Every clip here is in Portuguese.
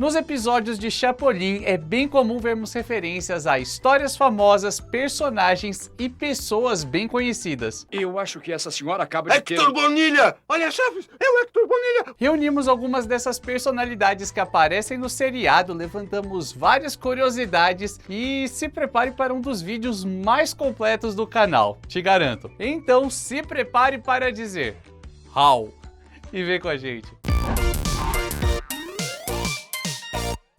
Nos episódios de Chapolin é bem comum vermos referências a histórias famosas, personagens e pessoas bem conhecidas. Eu acho que essa senhora acaba de ter... Hector Bonilha! Olha, chefes, é o Hector Bonilha! Reunimos algumas dessas personalidades que aparecem no seriado, levantamos várias curiosidades e se prepare para um dos vídeos mais completos do canal, te garanto. Então se prepare para dizer "How" e vem com a gente.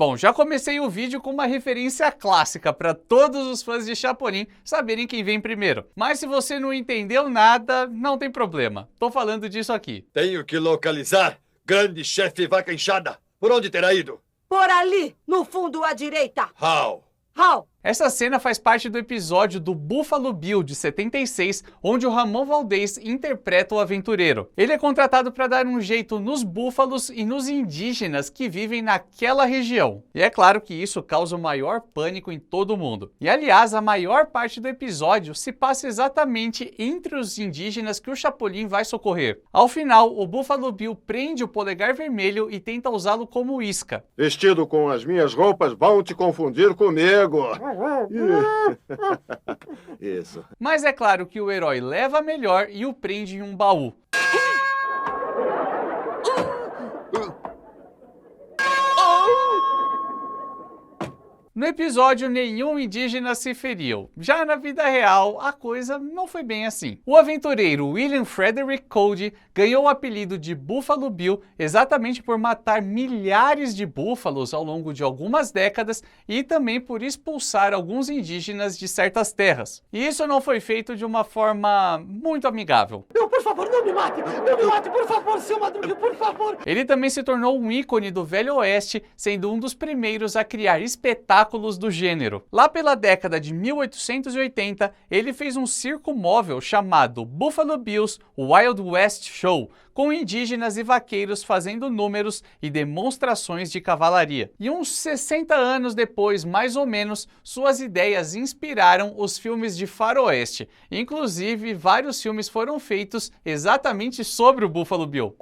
Bom, já comecei o vídeo com uma referência clássica para todos os fãs de Chapolin saberem quem vem primeiro. Mas se você não entendeu nada, não tem problema. Tô falando disso aqui. Tenho que localizar grande chefe vaca inchada. Por onde terá ido? Por ali, no fundo à direita. How? How? Essa cena faz parte do episódio do Buffalo Bill, de 76, onde o Ramon Valdez interpreta o aventureiro. Ele é contratado para dar um jeito nos búfalos e nos indígenas que vivem naquela região. E é claro que isso causa o maior pânico em todo mundo. E aliás, a maior parte do episódio se passa exatamente entre os indígenas que o Chapolin vai socorrer. Ao final, o Buffalo Bill prende o polegar vermelho e tenta usá-lo como isca. Vestido com as minhas roupas, vão te confundir comigo. Isso. Mas é claro que o herói leva a melhor e o prende em um baú. No episódio, nenhum indígena se feriu. Já na vida real, a coisa não foi bem assim. O aventureiro William Frederick Cody ganhou o apelido de Buffalo Bill exatamente por matar milhares de búfalos ao longo de algumas décadas e também por expulsar alguns indígenas de certas terras. E isso não foi feito de uma forma muito amigável. Não, por favor, não me mate, por favor, seu Madruga, por favor. Ele também se tornou um ícone do Velho Oeste, sendo um dos primeiros a criar espetáculos do gênero. Lá pela década de 1880, ele fez um circo móvel chamado Buffalo Bill's Wild West Show, com indígenas e vaqueiros fazendo números e demonstrações de cavalaria. E uns 60 anos depois, mais ou menos, suas ideias inspiraram os filmes de faroeste. Inclusive, vários filmes foram feitos exatamente sobre o Buffalo Bill.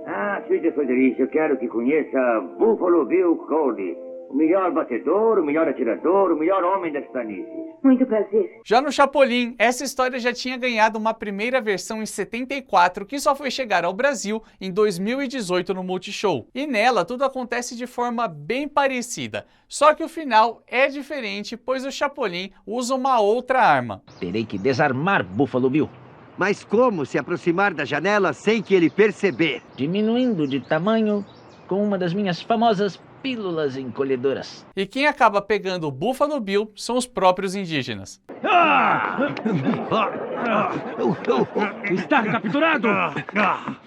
Filho Federico, eu quero que conheça Buffalo Bill Cody. O melhor batedor, o melhor atirador, o melhor homem das planícies. Muito prazer. Já no Chapolin, essa história já tinha ganhado uma primeira versão em 74, que só foi chegar ao Brasil em 2018 no Multishow. E nela, tudo acontece de forma bem parecida. Só que o final é diferente, pois o Chapolin usa uma outra arma. Terei que desarmar Buffalo Bill. Mas como se aproximar da janela sem que ele perceber? Diminuindo de tamanho com uma das minhas famosas pílulas encolhedoras. E quem acaba pegando o Buffalo Bill são os próprios indígenas. Está capturado!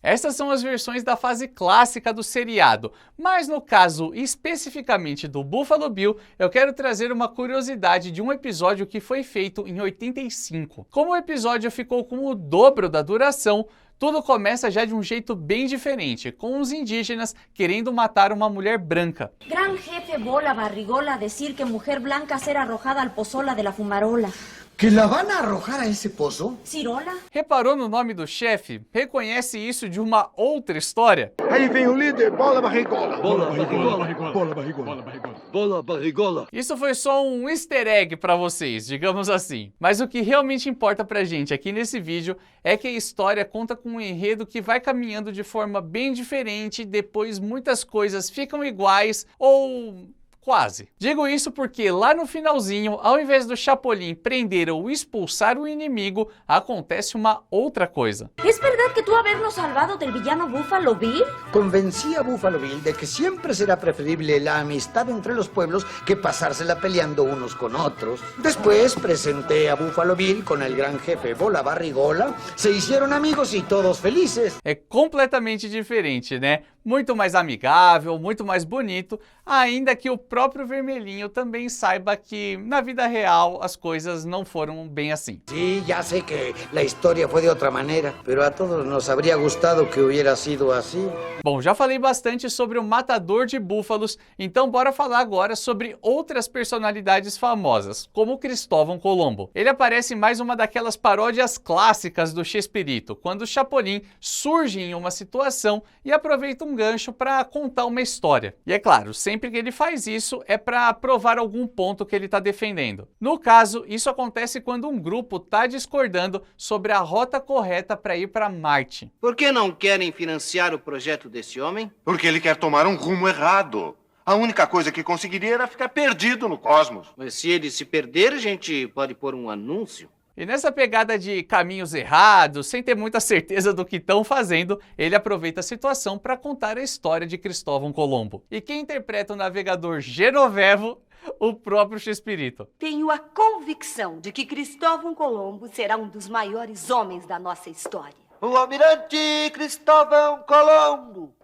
Essas são as versões da fase clássica do seriado, mas no caso especificamente do Buffalo Bill, eu quero trazer uma curiosidade de um episódio que foi feito em 85. Como o episódio ficou com o dobro da duração, tudo começa já de um jeito bem diferente, com os indígenas querendo matar uma mulher branca. Gran jefe Bola Barrigola decir que mujer blanca será arrojada al pozola de la fumarola. ¿Que la van a arrojar a esse pozo? ¿Cirola? Reparou no nome do chefe? Reconhece isso de uma outra história? Aí vem o líder, Bola Barrigola. Bola barrigola. Bola barrigola. Bola barrigola. Isso foi só um easter egg pra vocês, digamos assim. Mas o que realmente importa pra gente aqui nesse vídeo é que a história conta com um enredo que vai caminhando de forma bem diferente, depois muitas coisas ficam iguais ou... quase. Digo isso porque lá no finalzinho, ao invés do Chapolin prender ou expulsar o inimigo, acontece uma outra coisa. ¿Es verdad que tú habernos salvado del villano Buffalo Bill? Convencí a Buffalo Bill de que siempre será preferible la amistad entre los pueblos que pasársela peleando unos con otros. Después presenté a Buffalo Bill con el gran jefe Bola Barrigola, se hicieron amigos y todos felices. É completamente diferente, né? Muito mais amigável, muito mais bonito, ainda que o próprio Vermelhinho também saiba que na vida real as coisas não foram bem assim. Sí, ya sé que la historia fue de otra manera, pero a todos nos habría gustado que hubiera sido así. Bom, já falei bastante sobre o matador de búfalos, então bora falar agora sobre outras personalidades famosas, como Cristóvão Colombo. Ele aparece em mais uma daquelas paródias clássicas do Chespirito, quando o Chapolin surge em uma situação e aproveita um gancho para contar uma história. E é claro, sempre que ele faz isso é para provar algum ponto que ele está defendendo. No caso, isso acontece quando um grupo está discordando sobre a rota correta para ir para Marte. Por que não querem financiar o projeto desse homem? Porque ele quer tomar um rumo errado. A única coisa que conseguiria era ficar perdido no cosmos. Mas se ele se perder, a gente pode pôr um anúncio. E nessa pegada de caminhos errados, sem ter muita certeza do que estão fazendo, ele aproveita a situação para contar a história de Cristóvão Colombo. E quem interpreta o navegador Genovevo? O próprio Chespirito. Tenho a convicção de que Cristóvão Colombo será um dos maiores homens da nossa história. O almirante Cristóvão Colombo.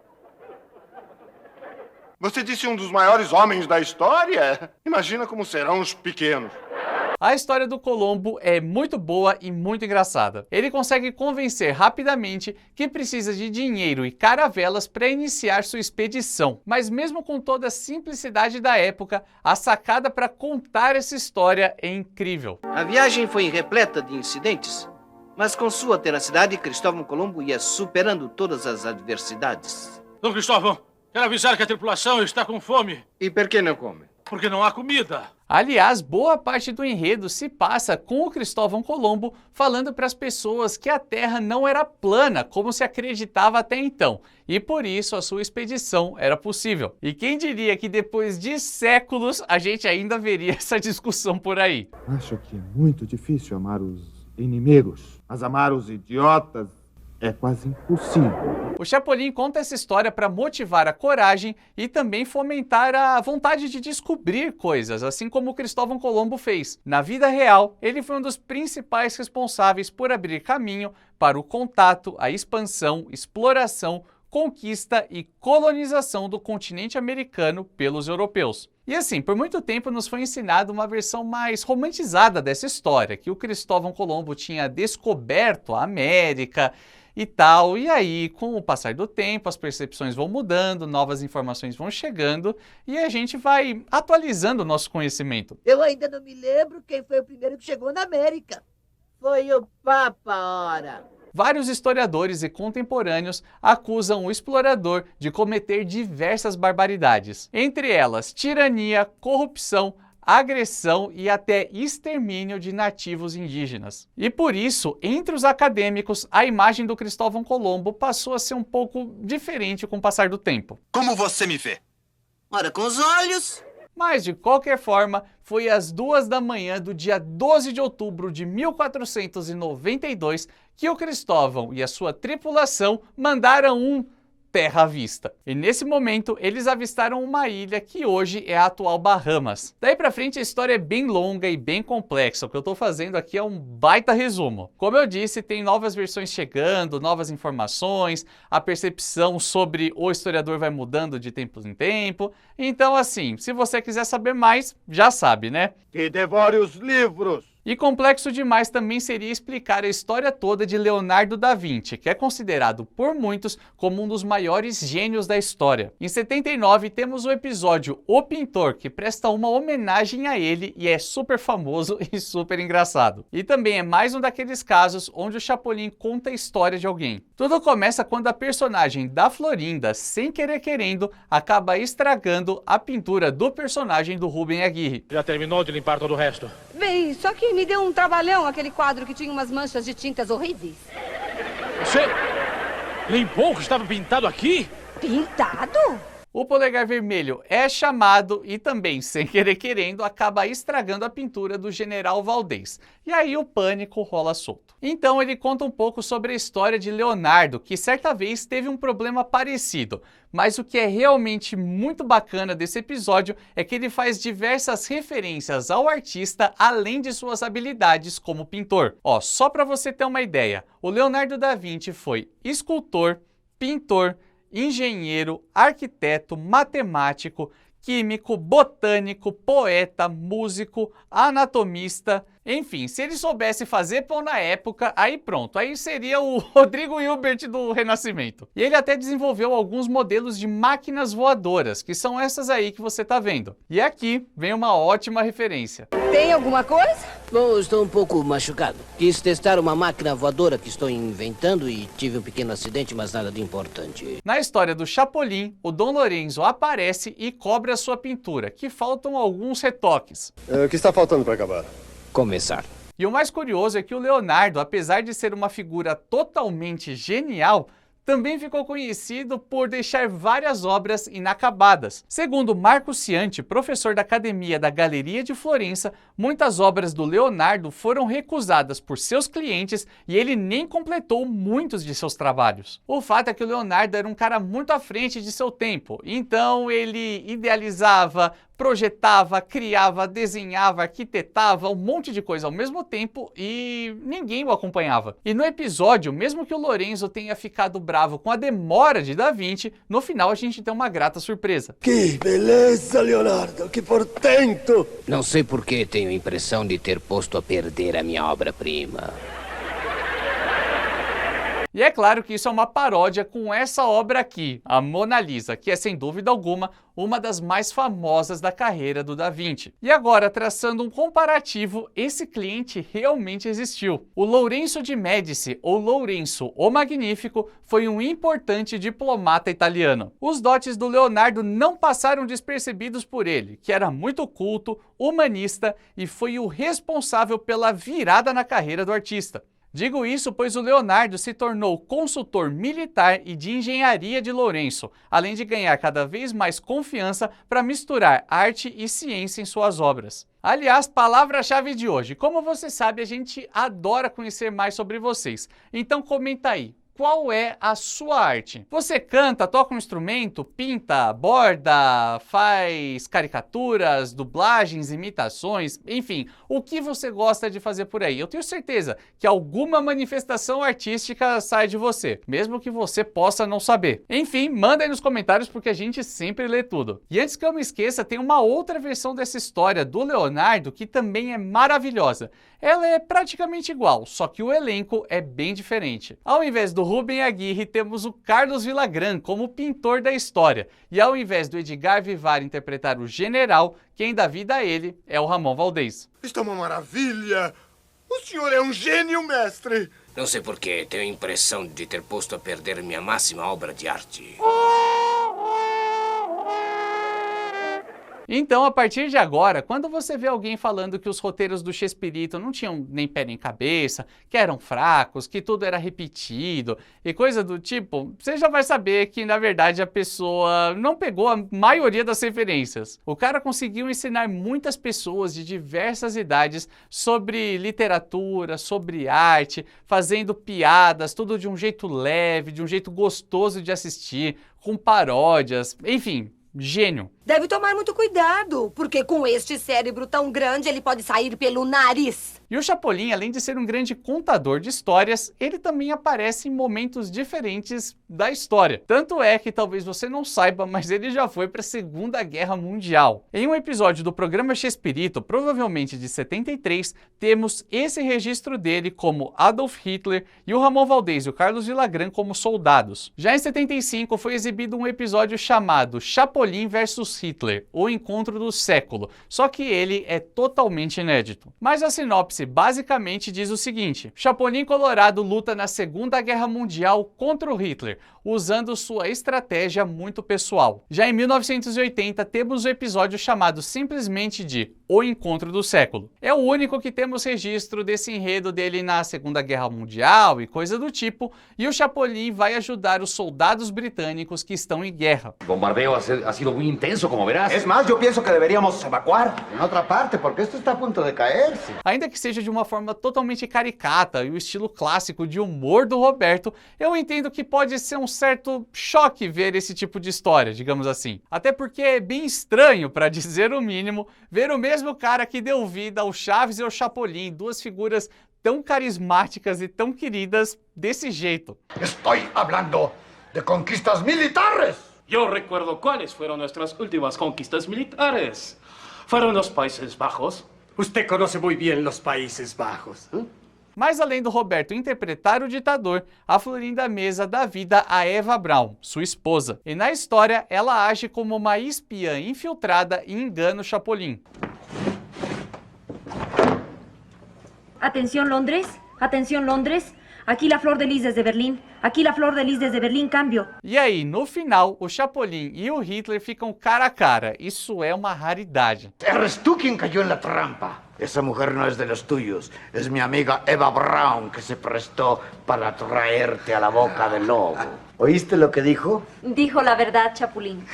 Você disse um dos maiores homens da história? Imagina como serão os pequenos. A história do Colombo é muito boa e muito engraçada. Ele consegue convencer rapidamente que precisa de dinheiro e caravelas para iniciar sua expedição. Mas mesmo com toda a simplicidade da época, a sacada para contar essa história é incrível. A viagem foi repleta de incidentes, mas com sua tenacidade, Cristóvão Colombo ia superando todas as adversidades. Dom Cristóvão, quero avisar que a tripulação está com fome. E por que não come? Porque não há comida. Aliás, boa parte do enredo se passa com o Cristóvão Colombo falando para as pessoas que a Terra não era plana, como se acreditava até então, e por isso a sua expedição era possível. E quem diria que depois de séculos a gente ainda veria essa discussão por aí? Acho que é muito difícil amar os inimigos, mas amar os idiotas é quase impossível. O Chapolin conta essa história para motivar a coragem e também fomentar a vontade de descobrir coisas, assim como o Cristóvão Colombo fez. Na vida real, ele foi um dos principais responsáveis por abrir caminho para o contato, a expansão, exploração, conquista e colonização do continente americano pelos europeus. E assim, por muito tempo nos foi ensinado uma versão mais romantizada dessa história, que o Cristóvão Colombo tinha descoberto a América e tal, e aí, com o passar do tempo, as percepções vão mudando, novas informações vão chegando, e a gente vai atualizando o nosso conhecimento. Eu ainda não me lembro quem foi o primeiro que chegou na América. Foi o Papa, ora. Vários historiadores e contemporâneos acusam o explorador de cometer diversas barbaridades, entre elas tirania, corrupção, agressão e até extermínio de nativos indígenas. E por isso, entre os acadêmicos, a imagem do Cristóvão Colombo passou a ser um pouco diferente com o passar do tempo. Como você me vê? Ora, com os olhos. Mas, de qualquer forma, foi às 2 da manhã do dia 12 de outubro de 1492 que o Cristóvão e a sua tripulação mandaram um terra à vista. E nesse momento, eles avistaram uma ilha que hoje é a atual Bahamas. Daí pra frente, a história é bem longa e bem complexa. O que eu tô fazendo aqui é um baita resumo. Como eu disse, tem novas versões chegando, novas informações, a percepção sobre o historiador vai mudando de tempo em tempo. Então, assim, se você quiser saber mais, já sabe, né? Que devore os livros! E complexo demais também seria explicar a história toda de Leonardo da Vinci, que é considerado por muitos como um dos maiores gênios da história. Em 79 temos o episódio O Pintor, que presta uma homenagem a ele e é super famoso e super engraçado. E também é mais um daqueles casos onde o Chapolin conta a história de alguém. Tudo começa quando a personagem da Florinda, sem querer querendo, acaba estragando a pintura do personagem do Rubem Aguirre. Já terminou de limpar todo o resto? Bem, só que me deu um trabalhão aquele quadro que tinha umas manchas de tintas horríveis. Você limpou o que estava pintado aqui? Pintado? O polegar vermelho é chamado e também, sem querer querendo, acaba estragando a pintura do General Valdez. E aí o pânico rola solto. Então ele conta um pouco sobre a história de Leonardo, que certa vez teve um problema parecido. Mas o que é realmente muito bacana desse episódio é que ele faz diversas referências ao artista, além de suas habilidades como pintor. Ó, só para você ter uma ideia, o Leonardo da Vinci foi escultor, pintor, engenheiro, arquiteto, matemático, químico, botânico, poeta, músico, anatomista, Enfim, se ele soubesse fazer pão na época, aí pronto, aí seria o Rodrigo Hilbert do Renascimento. E ele até desenvolveu alguns modelos de máquinas voadoras, que são essas aí que você tá vendo. E aqui vem uma ótima referência. Tem alguma coisa? Bom, estou um pouco machucado. Quis testar uma máquina voadora que estou inventando e tive um pequeno acidente, mas nada de importante. Na história do Chapolin, o Dom Lorenzo aparece e cobre a sua pintura, que faltam alguns retoques. O que está faltando para acabar? Começar. E o mais curioso é que o Leonardo, apesar de ser uma figura totalmente genial, também ficou conhecido por deixar várias obras inacabadas. Segundo Marco Cianti, professor da Academia da Galeria de Florença, muitas obras do Leonardo foram recusadas por seus clientes e ele nem completou muitos de seus trabalhos. O fato é que o Leonardo era um cara muito à frente de seu tempo, então ele idealizava, projetava, criava, desenhava, arquitetava um monte de coisa ao mesmo tempo e ninguém o acompanhava. E no episódio, mesmo que o Lorenzo tenha ficado bravo com a demora de Da Vinci, no final a gente tem uma grata surpresa. Que beleza, Leonardo, que portento! Não sei por que tenho a impressão de ter posto a perder a minha obra-prima. E é claro que isso é uma paródia com essa obra aqui, a Mona Lisa, que é sem dúvida alguma uma das mais famosas da carreira do Da Vinci. E agora, traçando um comparativo, esse cliente realmente existiu. O Lourenço de Médici, ou Lourenço o Magnífico, foi um importante diplomata italiano. Os dotes do Leonardo não passaram despercebidos por ele, que era muito culto, humanista e foi o responsável pela virada na carreira do artista. Digo isso pois o Leonardo se tornou consultor militar e de engenharia de Lourenço, além de ganhar cada vez mais confiança para misturar arte e ciência em suas obras. Aliás, palavra-chave de hoje. Como você sabe, a gente adora conhecer mais sobre vocês. Então comenta aí. Qual é a sua arte? Você canta, toca um instrumento, pinta, borda, faz caricaturas, dublagens, imitações, enfim, o que você gosta de fazer por aí? Eu tenho certeza que alguma manifestação artística sai de você, mesmo que você possa não saber. Enfim, manda aí nos comentários porque a gente sempre lê tudo. E antes que eu me esqueça, tem uma outra versão dessa história do Leonardo que também é maravilhosa. Ela é praticamente igual, só que o elenco é bem diferente. Ao invés do Rubem Aguirre, temos o Carlos Villagrán como pintor da história. E ao invés do Edgar Vivar interpretar o general, quem dá vida a ele é o Ramon Valdez. Está uma maravilha! O senhor é um gênio, mestre! Não sei por que tenho a impressão de ter posto a perder minha máxima obra de arte. Então, a partir de agora, quando você vê alguém falando que os roteiros do Chespirito não tinham nem pé nem cabeça, que eram fracos, que tudo era repetido e coisa do tipo, você já vai saber que, na verdade, a pessoa não pegou a maioria das referências. O cara conseguiu ensinar muitas pessoas de diversas idades sobre literatura, sobre arte, fazendo piadas, tudo de um jeito leve, de um jeito gostoso de assistir, com paródias, enfim, gênio. Deve tomar muito cuidado, porque com este cérebro tão grande, ele pode sair pelo nariz. E o Chapolin, além de ser um grande contador de histórias, ele também aparece em momentos diferentes da história. Tanto é que talvez você não saiba, mas ele já foi para a Segunda Guerra Mundial. Em um episódio do programa Chespirito, provavelmente de 73, temos esse registro dele como Adolf Hitler e o Ramon Valdez e o Carlos Villagrán como soldados. Já em 75 foi exibido um episódio chamado Chapolin vs Hitler, o encontro do século, só que ele é totalmente inédito. Mas a sinopse basicamente diz o seguinte: Chapolin Colorado luta na Segunda Guerra Mundial contra o Hitler, usando sua estratégia muito pessoal. Já em 1980 temos o episódio chamado simplesmente de O Encontro do Século. É o único que temos registro desse enredo dele na Segunda Guerra Mundial e coisa do tipo, e o Chapolin vai ajudar os soldados britânicos que estão em guerra. O bombardeo ha sido muy intenso, como verás. Es más, yo pienso que deberíamos evacuar en otra parte, porque esto está a punto de caerse. Ainda que seja de uma forma totalmente caricata e o estilo clássico de humor do Roberto, eu entendo que pode ser um certo choque ver esse tipo de história, digamos assim. Até porque é bem estranho, para dizer o mínimo, ver o mesmo cara que deu vida ao Chaves e ao Chapolin, duas figuras tão carismáticas e tão queridas desse jeito. Estou falando de conquistas militares. Yo recuerdo cuáles fueron nuestras últimas conquistas militares. Fueron los Países Bajos, Usted conoce muy bien os Países Bajos. Mas além do Roberto interpretar o ditador, a Florinda Mesa dá vida a Eva Braun, sua esposa. E na história, ela age como uma espiã infiltrada e engana o Chapolin. Atención Londres, atención Londres. Aqui la flor de lis desde Berlim. Aqui la flor de lis desde Berlim, cambio. E aí, no final, o Chapolin e o Hitler ficam cara a cara. Isso é uma raridade. Eres tú quien cayó en la trampa. Esa mujer no es de los tuyos. Es mi amiga Eva Braun que se prestó para traerte a la boca del lobo. ¿Oíste lo que dijo? Dijo la verdad, Chapulín.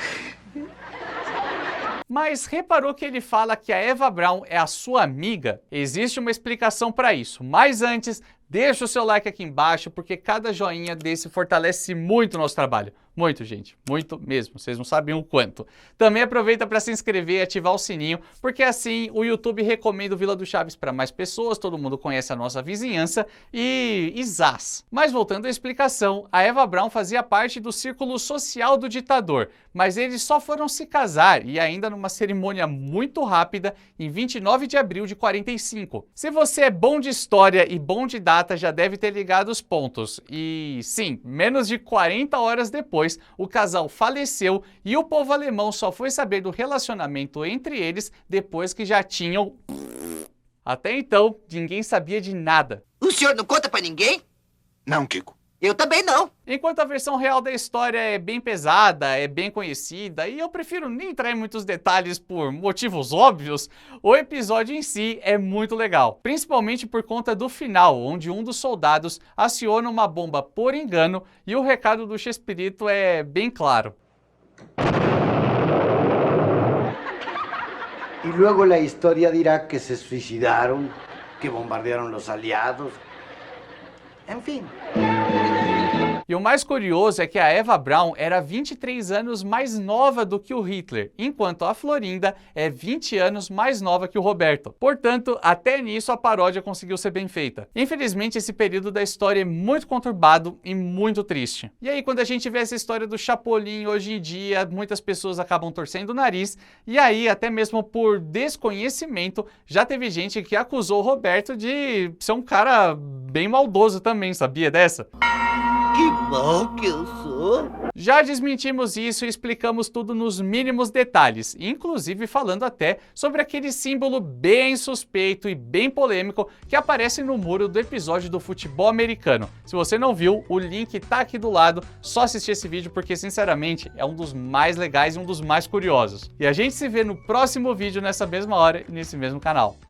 Mas reparou que ele fala que a Eva Braun é a sua amiga? Existe uma explicação para isso, mas antes, deixa o seu like aqui embaixo, porque cada joinha desse fortalece muito o nosso trabalho. Muito, gente. Muito mesmo. Vocês não sabem o quanto. Também aproveita para se inscrever e ativar o sininho, porque assim o YouTube recomenda o Vila do Chaves para mais pessoas, todo mundo conhece a nossa vizinhança e zás. Mas voltando à explicação, a Eva Braun fazia parte do círculo social do ditador, mas eles só foram se casar e ainda numa cerimônia muito rápida em 29 de abril de 45. Se você é bom de história e bom de data, já deve ter ligado os pontos. E sim, menos de 40 horas depois, o casal faleceu e o povo alemão só foi saber do relacionamento entre eles depois que já tinham... Até então, ninguém sabia de nada. O senhor não conta pra ninguém? Não, Kiko. Eu também não. Enquanto a versão real da história é bem pesada, é bem conhecida, e eu prefiro nem entrar em muitos detalhes por motivos óbvios, o episódio em si é muito legal. Principalmente por conta do final, onde um dos soldados aciona uma bomba por engano e o recado do Chespirito é bem claro. Y luego la historia dirá que se suicidaron, que bombardearon los aliados. En fin. E o mais curioso é que a Eva Braun era 23 anos mais nova do que o Hitler, enquanto a Florinda é 20 anos mais nova que o Roberto. Portanto, até nisso a paródia conseguiu ser bem feita. Infelizmente, esse período da história é muito conturbado e muito triste. E aí, quando a gente vê essa história do Chapolin hoje em dia, muitas pessoas acabam torcendo o nariz, e aí, até mesmo por desconhecimento, já teve gente que acusou o Roberto de ser um cara bem maldoso também, sabia dessa? Que bom que eu sou. Já desmentimos isso e explicamos tudo nos mínimos detalhes, inclusive falando até sobre aquele símbolo bem suspeito e bem polêmico que aparece no muro do episódio do futebol americano. Se você não viu, o link tá aqui do lado, só assistir esse vídeo porque sinceramente é um dos mais legais e um dos mais curiosos. E a gente se vê no próximo vídeo nessa mesma hora e nesse mesmo canal.